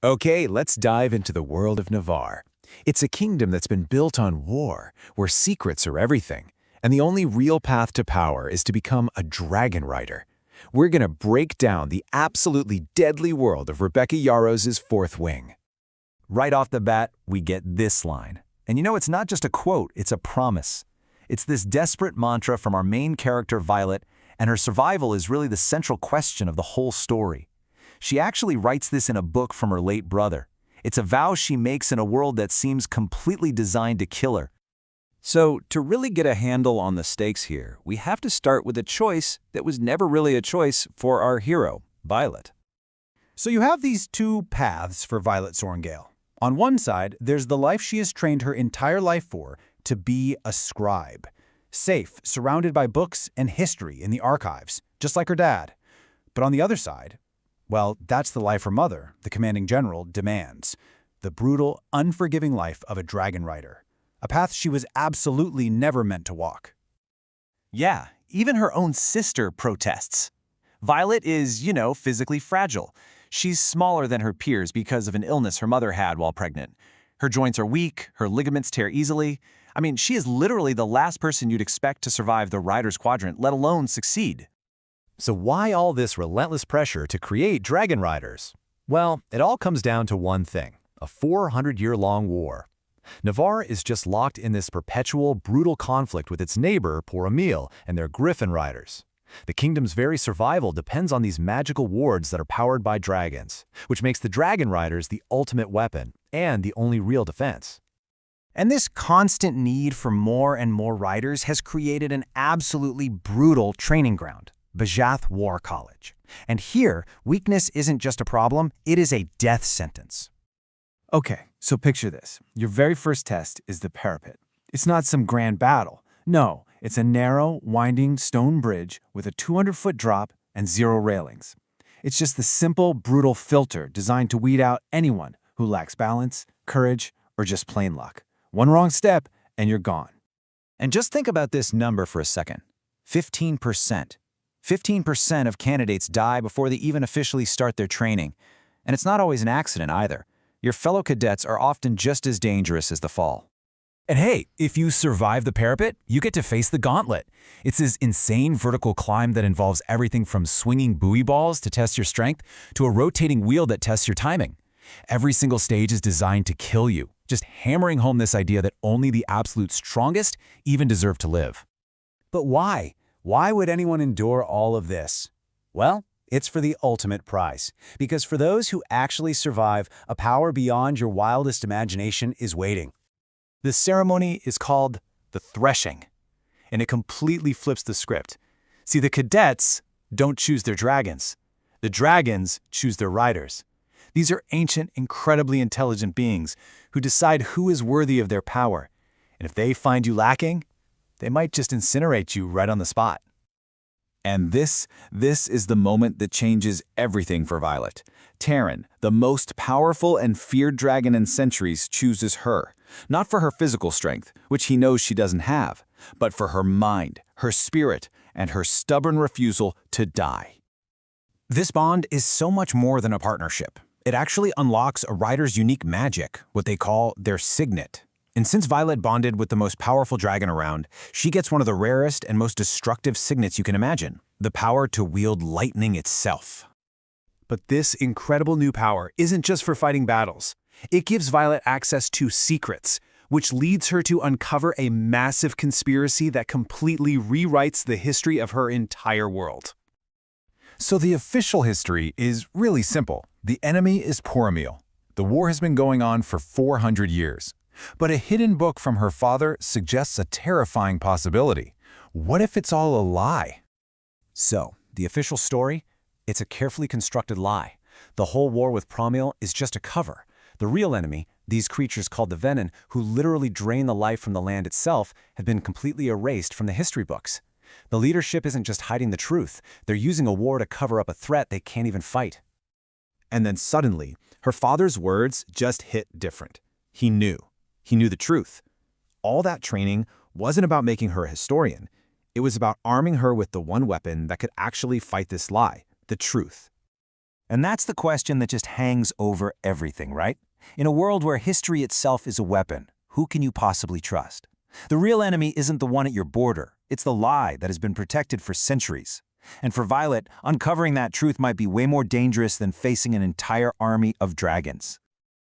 Okay, let's dive into the world of Navarre. It's a kingdom that's been built on war, where secrets are everything, and the only real path to power is to become a dragon rider. We're gonna break down the absolutely deadly world of Rebecca Yarros' Fourth Wing. Right off the bat, we get this line. And you know, it's not just a quote, it's a promise. It's this desperate mantra from our main character, Violet, and her survival is really the central question of the whole story. She actually writes this in a book from her late brother. It's a vow she makes in a world that seems completely designed to kill her. So, to really get a handle on the stakes here, we have to start with a choice that was never really a choice for our hero, Violet. So you have these two paths for Violet Sorrengail. On one side, there's the life she has trained her entire life for, to be a scribe. Safe, surrounded by books and history in the archives, just like her dad. But on the other side, well, that's the life her mother, the commanding general, demands. The brutal, unforgiving life of a dragon rider. A path she was absolutely never meant to walk. Yeah, even her own sister protests. Violet is, physically fragile. She's smaller than her peers because of an illness her mother had while pregnant. Her joints are weak, her ligaments tear easily. I mean, she is literally the last person you'd expect to survive the Rider's Quadrant, let alone succeed. So why all this relentless pressure to create dragon riders? Well, it all comes down to one thing, a 400-year-long war. Navarre is just locked in this perpetual, brutal conflict with its neighbor, Emil, and their griffin riders. The kingdom's very survival depends on these magical wards that are powered by dragons, which makes the dragon riders the ultimate weapon and the only real defense. And this constant need for more and more riders has created an absolutely brutal training ground, Basgiath War College. And here, weakness isn't just a problem, it is a death sentence. Okay, so picture this. Your very first test is the parapet. It's not some grand battle. No, it's a narrow, winding stone bridge with a 200-foot drop and 0 railings. It's just the simple, brutal filter designed to weed out anyone who lacks balance, courage, or just plain luck. One wrong step, and you're gone. And just think about this number for a second. 15%. 15% of candidates die before they even officially start their training. And it's not always an accident either. Your fellow cadets are often just as dangerous as the fall. And hey, if you survive the parapet, you get to face the gauntlet. It's this insane vertical climb that involves everything from swinging buoy balls to test your strength to a rotating wheel that tests your timing. Every single stage is designed to kill you, just hammering home this idea that only the absolute strongest even deserve to live. But why? Why would anyone endure all of this? Well, it's for the ultimate prize. Because for those who actually survive, a power beyond your wildest imagination is waiting. This ceremony is called the threshing, and it completely flips the script. See, the cadets don't choose their dragons. The dragons choose their riders. These are ancient, incredibly intelligent beings who decide who is worthy of their power. And if they find you lacking, they might just incinerate you right on the spot. And this is the moment that changes everything for Violet. Terran, the most powerful and feared dragon in centuries, chooses her. Not for her physical strength, which he knows she doesn't have, but for her mind, her spirit, and her stubborn refusal to die. This bond is so much more than a partnership. It actually unlocks a rider's unique magic, what they call their signet. And since Violet bonded with the most powerful dragon around, she gets one of the rarest and most destructive signets you can imagine, the power to wield lightning itself. But this incredible new power isn't just for fighting battles. It gives Violet access to secrets, which leads her to uncover a massive conspiracy that completely rewrites the history of her entire world. So the official history is really simple. The enemy is Emil. The war has been going on for 400 years. But a hidden book from her father suggests a terrifying possibility. What if it's all a lie? So, the official story? It's a carefully constructed lie. The whole war with Emil is just a cover. The real enemy, these creatures called the Venin, who literally drain the life from the land itself, have been completely erased from the history books. The leadership isn't just hiding the truth. They're using a war to cover up a threat they can't even fight. And then suddenly, her father's words just hit different. He knew. He knew the truth. All that training wasn't about making her a historian. It was about arming her with the one weapon that could actually fight this lie, the truth. And that's the question that just hangs over everything, right? In a world where history itself is a weapon, who can you possibly trust? The real enemy isn't the one at your border. It's the lie that has been protected for centuries. And for Violet, uncovering that truth might be way more dangerous than facing an entire army of dragons.